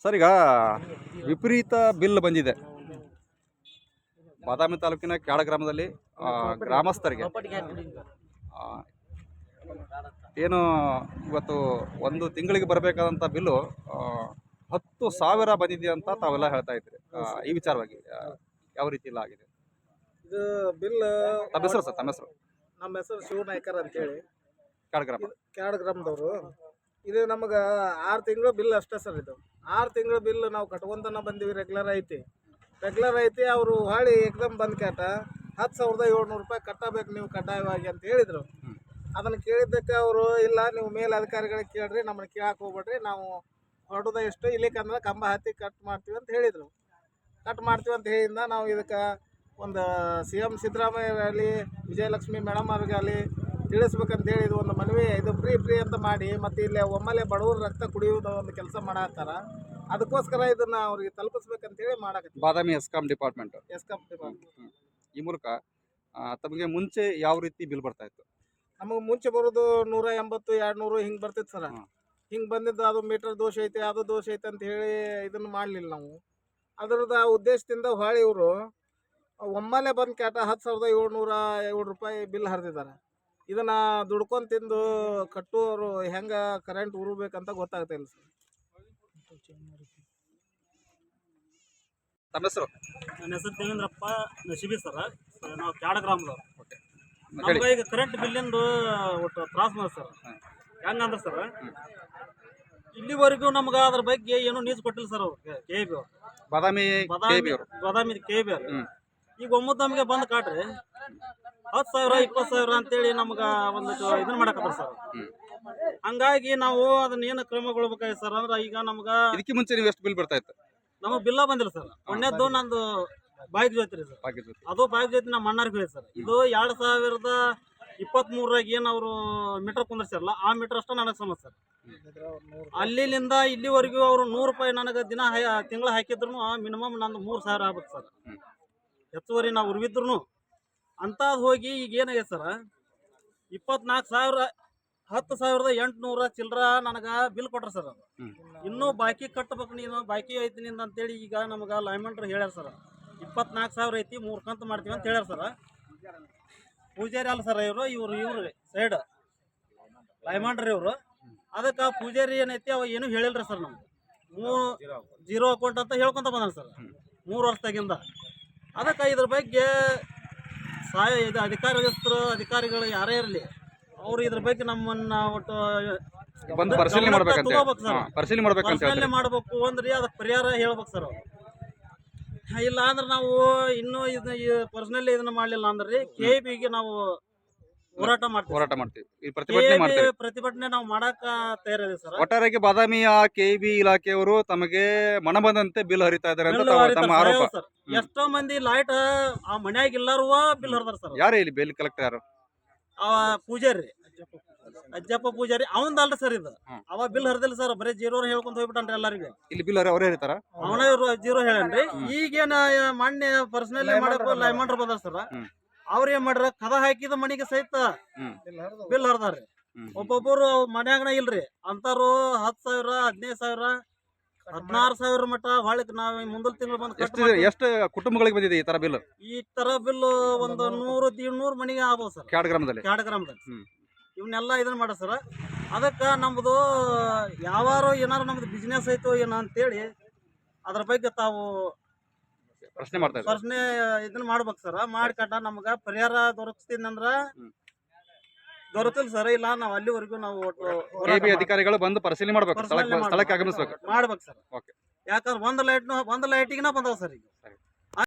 Sir, ಈಗ ವಿಪರೀತ bill ಬಂದಿದೆ ಬಾದಾಮಿ ತಾಲೂಕಿನ ಕ್ಯಾಡ ಗ್ರಾಮದಲ್ಲಿ. ಗ್ರಾಮಸ್ಥರಿಗೆ ಆ, ಏನು ಇವತ್ತು ಒಂದು ತಿಂಗಳಿಗೆ ಬರಬೇಕಾದಂಥ ಬಿಲ್ಲು 10,000 ಬಂದಿದೆ ಅಂತ ತಾವೆಲ್ಲ ಹೇಳ್ತಾ ಇದ್ರಿ. ಈ ವಿಚಾರವಾಗಿ ಯಾವ ರೀತಿ ಎಲ್ಲ ಆಗಿದೆ? ಇದು ಬಿಲ್ ತಮ್ಮ ಹೆಸರು ಸರ್, ತಮ್ಮ ಹೆಸರು? ನಮ್ಮ ಹೆಸರು ಶಿವನಾಯ್ಕರ್ ಅಂತೇಳಿ, ಕ್ಯಾಡ ಗ್ರಾಮ. ಕ್ಯಾಡ್ ಗ್ರಾಮದವರು. ಇದು ನಮಗೆ 6 ತಿಂಗಳು ಬಿಲ್ ಅಷ್ಟೇ ಸರ್. ಇದು 6 ತಿಂಗಳ ಬಿಲ್ ನಾವು ಕಟ್ಕೊಂತನ ಬಂದೀವಿ. ರೆಗ್ಯುಲರ್ ಐತಿ. ಅವರು ಹೊಳ್ಳಿ ಏಕದಮ್ ಬಂದ್ ಕ್ಯಾಟ 10,700 ರೂಪಾಯಿ ಕಟ್ಟಬೇಕು ನೀವು ಕಡ್ಡಾಯವಾಗಿ ಅಂತ ಹೇಳಿದರು. ಅದನ್ನು ಕೇಳಿದ್ದಕ್ಕೆ ಅವರು ಇಲ್ಲ, ನೀವು ಮೇಲ್ ಅಧಿಕಾರಿಗಳಿಗೆ ಕೇಳ್ರಿ, ನಮ್ಮನ್ನು ಕೇಳಕ್ಕೆ ಹೋಗ್ಬೇಡ್ರಿ, ನಾವು ಹೊರಡೋದ ಎಷ್ಟು ಇಲ್ಲಿಕಂದ್ರೆ ಕಂಬ ಹತ್ತಿ ಕಟ್ ಮಾಡ್ತೀವಿ ಅಂತ ಹೇಳಿದರು. ಕಟ್ ಮಾಡ್ತೀವಿ ಅಂತ ಹೇಳಿಂದ ನಾವು ಇದಕ್ಕೆ ಒಂದು CM ಸಿದ್ದರಾಮಯ್ಯ ಆಗಲಿ, ವಿಜಯಲಕ್ಷ್ಮಿ ಮೇಡಮ್ ಅವ್ರಿಗಾಗಲಿ ತಿಳಿಸ್ಬೇಕಂತ ಹೇಳಿದ ಒಂದು ಮನವಿ. ಇದು ಫ್ರೀ ಅಂತ ಮಾಡಿ ಮತ್ತು ಇಲ್ಲಿ ಒಮ್ಮೆಲೆ ಬಡವರು ರಕ್ತ ಕುಡಿಯೋದು ಒಂದು ಕೆಲಸ ಮಾಡತ್ತಾರ. ಅದಕ್ಕೋಸ್ಕರ ಇದನ್ನ ಅವ್ರಿಗೆ ತಲುಪಿಸ್ಬೇಕಂತೇಳಿ ಮಾಡಕತ್ತೀವಿ. ಬಾದಾಮಿ ಎಸ್ಕಾಂ ಡಿಪಾರ್ಟ್ಮೆಂಟ್. ಈ ಮೂಲಕ ತಮಗೆ ಮುಂಚೆ ಯಾವ ರೀತಿ ಬಿಲ್ ಬರ್ತಾ ಇತ್ತು? ನಮಗೆ ಮುಂಚೆ ಬರೋದು 180, 200 ಹಿಂಗೆ ಬರ್ತಿತ್ತು ಸರ. ಹಿಂಗೆ ಬಂದಿದ್ದು ಅದು ಮೀಟರ್ ದೋಷ ಐತೆ, ಅದು ದೋಷ ಐತೆ ಅಂತ ಹೇಳಿ ಇದನ್ನು ಮಾಡಲಿಲ್ಲ ನಾವು. ಅದರದ ಉದ್ದೇಶದಿಂದ ಹೊಳ್ಳಿ ಇವರು ಒಮ್ಮೆಲೆ ಬಂದು ಕ್ಯಾಟ 10,707 ರೂಪಾಯಿ ಬಿಲ್ ಹರಿದಿದ್ದಾರೆ. ಇದನ್ನು ದುಡ್ಕೊಂಡು ತಿಂದು ಕಟ್ಟುವವರು ಹೆಂಗೆ ಕರೆಂಟ್ ಉರುಬೇಕಂತ ಗೊತ್ತಾಗ್ತಾ ಇಲ್ಲ ಸರ್. ತಮ್ಮ ಹೆಸರು? ನನ್ನ ಹೆಸರು ದೇವೇಂದ್ರಪ್ಪ ನಶಿಬಿ ಸರ. ನಾವು ಕ್ಯಾಡ ಗ್ರಾಮದವ್ರು. ನಮ್ಗೆ ಈಗ ಕರೆಂಟ್ ಬಿಲ್ಲಿಂದು ಒಟ್ಟು ತ್ರಾಸ ಮಾಡಿ ಸರ್. ಹೆಂಗಂದ್ರೆ ಸರ್, ಇಲ್ಲಿವರೆಗೂ ನಮ್ಗೆ ಅದ್ರ ಬಗ್ಗೆ ಏನೂ ನ್ಯೂಸ್ ಕೊಟ್ಟಿಲ್ಲ ಸರ್. ಅವ್ರು KAB ಅವರು, ಬಾದಾಮಿ KAB ಅವರು ಈಗ ಒಮ್ಮತ್ತು ನಮಗೆ ಬಂದು ಕಾಟ್ರಿ 10,000 20,000 ಅಂತೇಳಿ ನಮ್ಗೆ ಒಂದು ಇದನ್ನ ಮಾಡಕತ್ತಾರ ಸರ್. ಹಂಗಾಗಿ ನಾವು ಅದನ್ನ ಏನು ಕ್ರಮಗೊಳ್ಬೇಕಾಗಿ ಸರ್ ಅಂದ್ರೆ, ಈಗ ನಮ್ಗೆ ಇದಕ್ಕೆ ಮುಂಚೆ ನೀವು ಎಷ್ಟು ಬಿಲ್ ಬರ್ತಾ ಇತ್ತು? ನಮಗೆ ಬಿಲ್ಲ ಬಂದಿಲ್ಲ ಸರ್. ಒಂದೇದ್ದು ನಂದು ಬೈಕ್ ಜೊತೆ ರೀ ಸರ್. ಅದು ಬೈಕ್ ಜೊತೆ ನಮ್ಮ ಅಣ್ಣರಿಗೆ ಹೋಯ್ತು ಸರ್. ಇದು 2023 ಏನು ಅವರು ಮೀಟರ್ ಕುಂದಿರ್ಸಾರಲ್ಲ, ಆ ಮೀಟರ್ ಅಷ್ಟೇ ನನಗೆ ಸಮಸ್ಯೆ ಸರ್. ಅಲ್ಲಿಂದ ಇಲ್ಲಿವರೆಗೂ ಅವರು 100 ರೂಪಾಯಿ ನನಗೆ ದಿನ ತಿಂಗಳ ಹಾಕಿದ್ರು ಮಿನಿಮಮ್ ನಂದು 3,000 ಆಗ್ಬೇಕು ಸರ್. ಹೆಚ್ಚುವರಿ ನಾವು ಉರ್ವಿದ್ರು ಅಂತ ಹೋಗಿ ಈಗ ಏನಾಗಿದೆ ಸರ್, 24,000 10,800 ಚಿಲ್ಲರ ನನಗೆ ಬಿಲ್ ಕೊಟ್ರ ಸರ್. ಅದು ಇನ್ನೂ ಬಾಕಿ ಕಟ್ಟಬೇಕು, ನೀನು ಬಾಕಿ ಐತಿ ನಿಂದ ಅಂತೇಳಿ ಈಗ ನಮಗೆ ಲೈಮಂಡ್ರು ಹೇಳ್ಯಾರ ಸರ್. 24,000 ಐತಿ, 3 ಕಂತು ಮಾಡ್ತೀವಿ ಅಂತ ಹೇಳ್ಯಾರ ಸರ್. ಪೂಜಾರಿ ಅಲ್ಲ ಸರ್ ಇವ್ರು ಸೈಡ್ ಲೈಮಂಡ್ರಿ ಇವರು. ಅದಕ್ಕೆ ಪೂಜಾರಿ ಏನೈತಿ ಅವ ಏನು ಹೇಳಿಲ್ರಿ ಸರ್. ನಮ್ಗೆ 0 ಅಕೌಂಟ್ ಅಂತ ಹೇಳ್ಕೊಂತ ಬಂದಾನ ಸರ್ 3 ವರ್ಷದಾಗಿಂದ. ಅದಕ್ಕೆ ಇದ್ರ ಬಗ್ಗೆ ಇದು ಅಧಿಕಾರಿಗಳು ಯಾರೇ ಇರಲಿ, ಅವ್ರು ಇದ್ರ ಬಗ್ಗೆ ನಮ್ಮನ್ನ ಒಟ್ಟು ಪರಿಶೀಲನೆ ಮಾಡ್ಬೇಕು ಅಂದ್ರಿ, ಅದಕ್ಕೆ ಪರಿಹಾರ ಹೇಳ್ಬೇಕು ಸರ್ ಅವ್ರು. ಇಲ್ಲ ಅಂದ್ರೆ ನಾವು ಇನ್ನೂ ಪರ್ಸನಲಿ ಇದನ್ನ ಮಾಡಲಿಲ್ಲ ಅಂದ್ರೆ KABಗೆ ನಾವು ಹೋರಾಟ ಮಾಡ್ತೀವಿ. ಪ್ರತಿಭಟನೆ ನಾವು ಮಾಡಕ ತಯಾರಿದೆ ಸರ್. ಒಟ್ಟಾರೆಯಾಗಿ ಬಾದಾಮಿಯ KAB ಇಲಾಖೆಯವರು ತಮಗೆ ಮನಬಂದಂತೆ ಬಿಲ್ ಹರಿತಾ ಇದ್ದಾರೆ ಅಂತ ತಮ್ಮ ಆರೋಪ ಸರ್. ಎಷ್ಟೋ ಮಂದಿ ಲೈಟ್ ಆ ಮನ್ಯಾಗ ಎಲ್ಲಾರು ಬಿಲ್ ಹರಿದಾರ ಸರ್. ಯಾರು ಇಲ್ಲಿ ಬಿಲ್ ಕಲೆಕ್ಟರ್? ಯಾರು? ಪೂಜಾರಿ ಅಜ್ಜಪ್ಪ ಪೂಜಾರಿ ಅವಂದಲ್ರಿ ಸರ್. ಇದು ಅವ ಬಿಲ್ ಹರಿದಿಲ್ಲ ಸರ್. ಬರೀ 0 ಹೇಳ್ಕೊಂತ ಹೋಗ್ಬಿಟ್ಟನ್ರಿ ಎಲ್ಲರಿಗೂ. ಇಲ್ಲಿ ಬಿಲ್ ಅವರೇ ಹರಿತಾರ? ಅವನೇ 0 ಹೇಳನ್ರಿ. ಈಗೇನ ಮೊನ್ನೆ ಪರ್ಸನಲಿ ಮಾಡಕ್ ಲೈಮಂಡ್ರ್ ಬಂದಾರ ಸರ್. ಅವ್ರ ಏನ್ ಮಾಡ್ರ, ಕದ ಹಾಕಿದ ಮನಿಗೆ ಸಹಿತ ಬಿಲ್ ಹರಿದಾರ್ರಿ. ಒಬ್ಬೊಬ್ಬರು ಮನ್ಯಾಗನ ಇಲ್ರಿ ಅಂತಾರು 10,000 15,000 16,000 ಮಟ್ಟ ಹೊಳಕ್ ನಾವ್ ಮುಂದಲ್ ತಿಂಗಳು ಬಂದು. ಎಷ್ಟು ಕುಟುಂಬಗಳಿಗೆ ಬಂದಿದೆ ಈ ತರ ಬಿಲ್? ಈ ತರ ಬಿಲ್ ಒಂದು 100-150 ಮನಿಗೆ ಆಗ್ಬೋದು ಸರ್. ಕ್ಯಾಡ ಗ್ರಾಮದಲ್ಲಿ ಇವನ್ನೆಲ್ಲ ಇದನ್ನ ಮಾಡ ಸರ್. ಅದಕ್ಕೆ ನಮ್ದು ಯಾವಾರು ಏನಾರು ನಮ್ದು ಬಿಸ್ನೆಸ್ ಐತೋ ಏನೋ ಅಂತೇಳಿ ಅದ್ರ ಬಗ್ಗೆ ತಾವು ಪ್ರಶ್ನೆ ಇದನ್ನ ಮಾಡ್ಬೇಕು ಸರ್. ಮಾಡ್ಕಟ್ಟ ನಮ್ಗ ಪರಿಹಾರ ದೊರಕಿಸ್ತೀನಂದ್ರ ದೊರಕಿಲ್ಲ ಸರ್. ಇಲ್ಲ ನಾವು ಅಲ್ಲಿವರೆಗೂ ನಾವು KAB ಅಧಿಕಾರಿಗಳು ಬಂದು ಪರಿಶೀಲನೆ ಮಾಡ್ಬೇಕು, ಸ್ಥಳಕ್ಕೆ ಆಗಮಿಸ್ಬೇಕು, ಮಾಡ್ಬೇಕು ಸರ್. ಯಾಕಂದ್ರೆ ಒಂದು ಲೈಟಿಗೆ ಬಂದವ ಸರ್ ಈಗ.